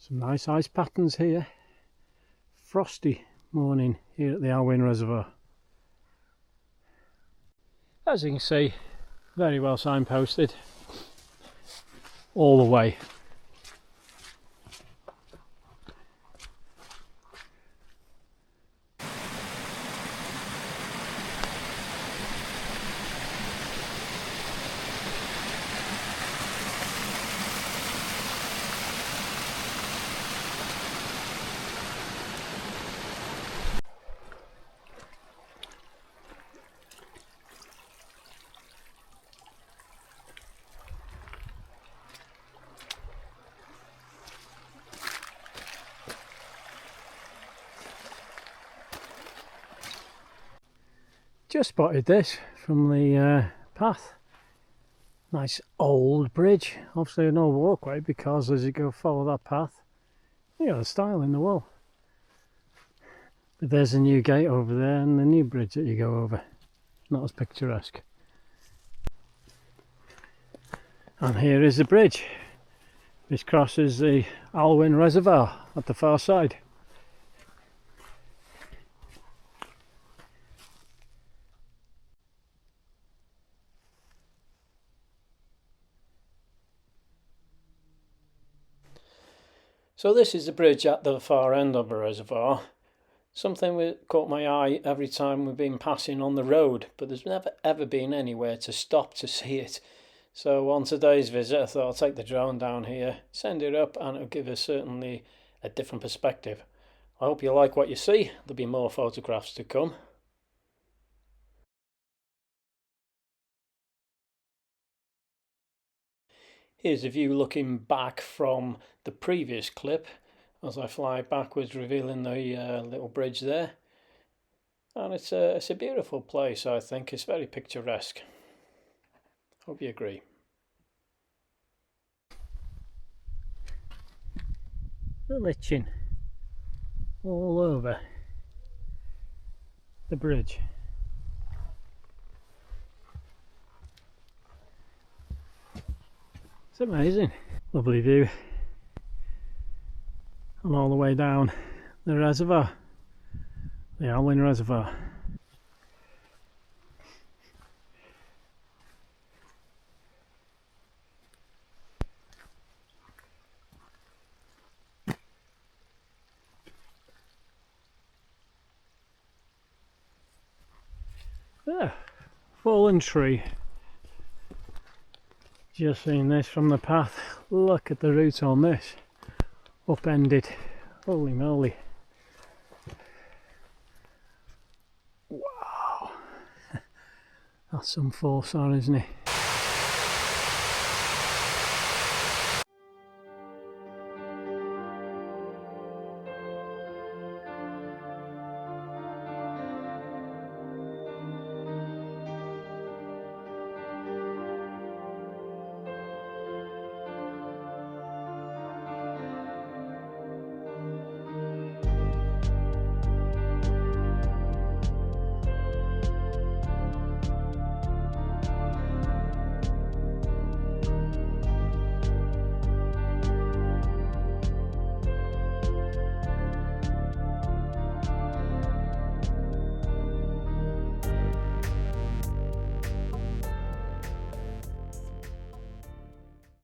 Some nice ice patterns here. Frosty morning here at the Alwen reservoir. As you can see, very well signposted all the way. Just spotted this from the path. Nice old bridge. Obviously no walkway because as you go follow that path, you got a stile in the wall. But there's a new gate over there and the new bridge that you go over. Not as picturesque. And here is the bridge. This crosses the Alwen reservoir at the far side. So this is the bridge at the far end of the reservoir. Something that caught my eye every time we've been passing on the road, but there's never ever been anywhere to stop to see it. So on today's visit I thought I'll take the drone down here, send it up, and it'll give us certainly a different perspective. I hope you like what you see. There'll be more photographs to come. Here's a view looking back from the previous clip as I fly backwards, revealing the little bridge there. And it's a beautiful place, I think. It's very picturesque. Hope you agree. The lichen all over the bridge. It's amazing. Lovely view. And all the way down the reservoir, the Alwen reservoir. There, fallen tree. Just seen this from the path. Look at the roots on this. Upended. Holy moly. Wow. That's some force on, isn't it?